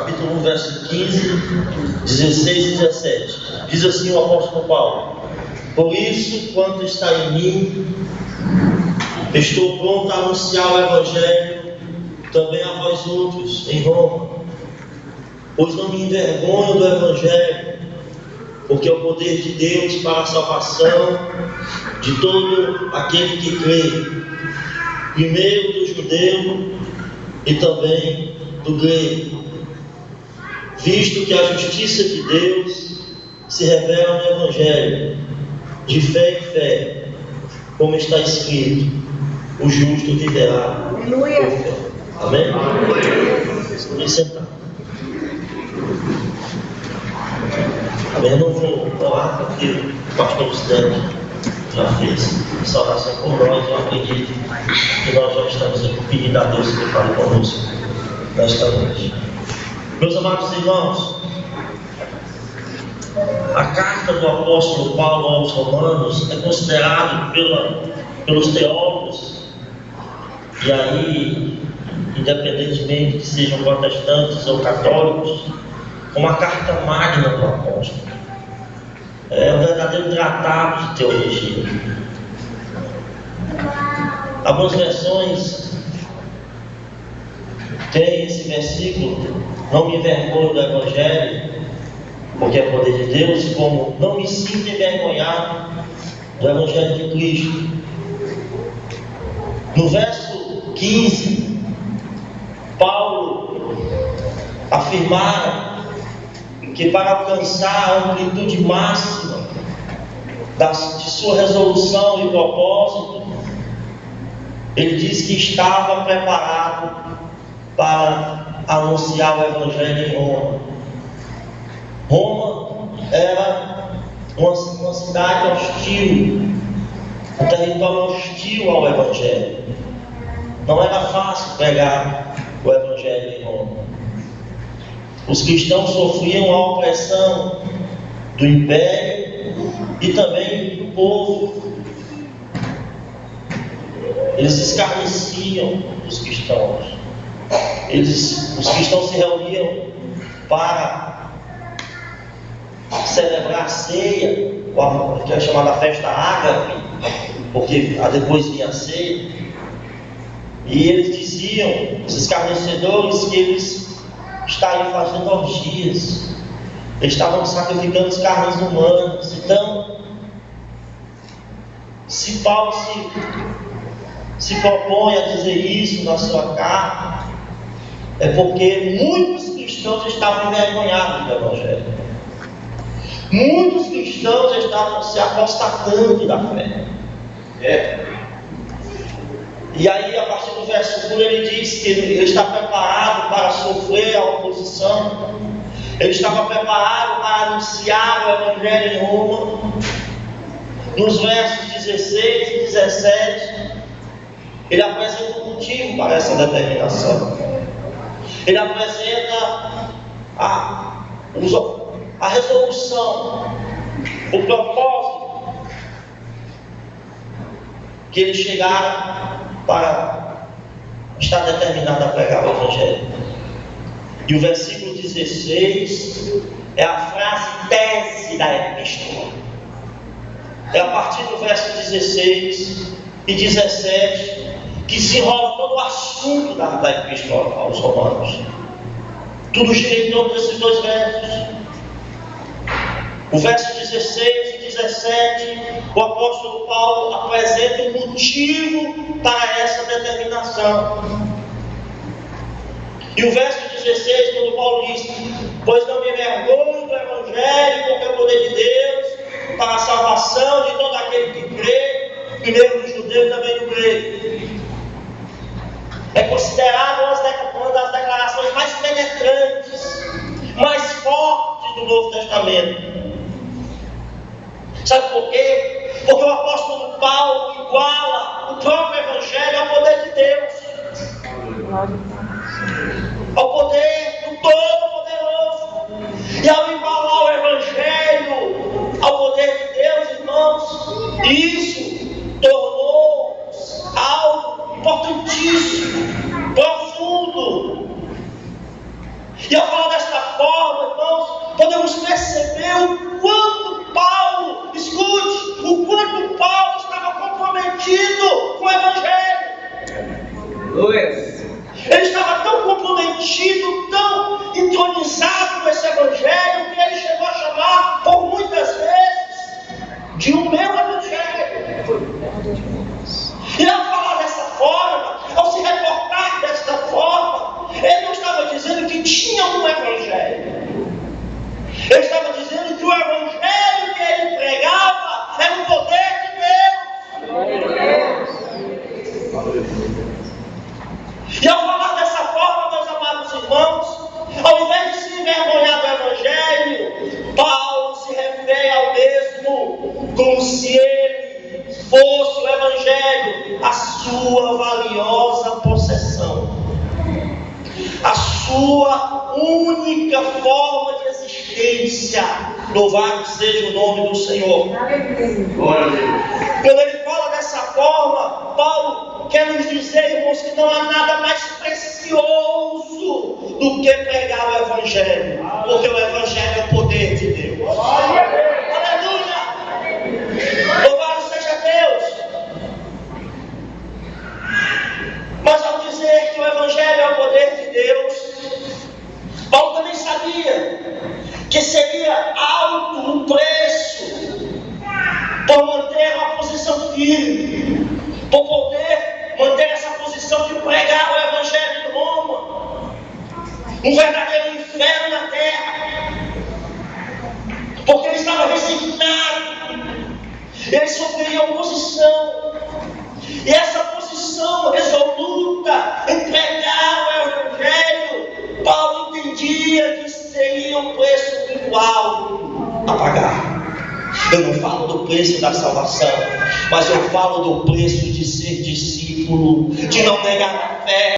capítulo 1, verso 15, 16 e 17. Diz assim o apóstolo Paulo: por isso, quanto está em mim, estou pronto a anunciar o Evangelho também a vós outros em Roma, pois não me envergonho do Evangelho, porque é o poder de Deus para a salvação de todo aquele que crê, primeiro do judeu e também do grego, visto que a justiça de Deus se revela no Evangelho, de fé em fé, como está escrito: o justo viverá por fé. Amém? Vamos sentar. Amém? Eu não vou orar porque o pastor Stanley já fez essa oração por nós. Eu acredito que nós já estamos aqui pedindo a Deus que fale conosco nesta noite. Meus amados irmãos, a carta do apóstolo Paulo aos Romanos é considerada pelos teólogos, e aí, independentemente que sejam protestantes ou católicos, como a carta magna do apóstolo. É um verdadeiro tratado de teologia. Algumas versões têm esse versículo: não me envergonho do Evangelho, porque é poder de Deus, como não me sinto envergonhado do Evangelho de Cristo. No verso 15, Paulo afirmara que para alcançar a amplitude máxima de sua resolução e propósito, ele disse que estava preparado para anunciar o Evangelho em Roma. Roma era uma cidade hostil, um território hostil ao Evangelho. Não era fácil pregar o Evangelho em Roma. Os cristãos sofriam a opressão do império e também do povo. Eles escarneciam os cristãos. Os cristãos se reuniam para celebrar a ceia, que é chamada festa ágape, porque depois vinha a ceia. E eles diziam, os escarnecedores, que eles estariam fazendo orgias, eles estavam sacrificando as carnes humanas. Então, se Paulo se propõe a dizer isso na sua carta, é porque muitos cristãos estavam envergonhados do Evangelho. Muitos cristãos estavam se apostatando da fé. E aí, a partir do verso 1, ele diz que ele está preparado para sofrer a oposição. Ele estava preparado para anunciar o Evangelho em Roma. Nos versos 16 e 17, ele apresenta um motivo para essa determinação. Ele apresenta a resolução, o propósito que ele chegara para estar determinado a pregar o Evangelho. E o versículo 16 é a frase tese da epístola. É a partir do verso 16 e 17 que se enrola todo o assunto da epístola aos Romanos. Tudo gira em torno desses dois versos. O verso 16 e 17, o apóstolo Paulo apresenta um motivo para essa determinação. E o verso 16, quando Paulo diz: pois não me envergonho do Evangelho, porque é o poder de Deus para a salvação de todo aquele que crê, primeiro do judeu e também do grego. É considerado uma das declarações mais penetrantes, mais fortes do Novo Testamento. Sabe por quê? Porque o apóstolo Paulo iguala o próprio Evangelho ao poder de Deus, ao poder do Todo-Poderoso. E ao igualar o Evangelho ao poder de Deus, irmãos, isso tornou algo importantíssimo, profundo. E ao falar dessa forma, irmãos, podemos perceber o quanto Paulo, escute, o quanto Paulo estava comprometido com o Evangelho. Ele estava tão comprometido, tão entronizado com esse Evangelho, que ele chegou a chamar, por muitas vezes, de o meu Evangelho. E ao falar dessa forma, ao se reportar desta forma, ele não estava dizendo que tinha um Evangelho. Ele estava dizendo que o Evangelho que ele pregava era o poder de Deus. E ao falar dessa forma, meus amados irmãos, ao invés de se envergonhar do Evangelho, Paulo se refere ao mesmo como se ele fosse o Evangelho, a sua valiosa possessão, a sua única forma de existência. Louvado seja o nome do Senhor. Quando ele fala dessa forma, Paulo quer nos dizer, irmãos, que não há nada mais precioso do que pregar o Evangelho, porque o Evangelho é o poder de Deus. Aleluia! Louvado seja Deus! Mas ao dizer que o Evangelho é o poder de Deus, Paulo também sabia que seria alto o preço por manter uma posição firme, por poder manter essa posição de pregar o Evangelho em Roma, um verdadeiro inferno na terra, porque ele estava resignado, ele sofreria oposição, e essa posição resoluta em pregar o Evangelho, Paulo entendia que seria um preço muito alto a pagar. Eu não falo do preço da salvação, mas eu falo do preço de ser discípulo, de não negar a fé.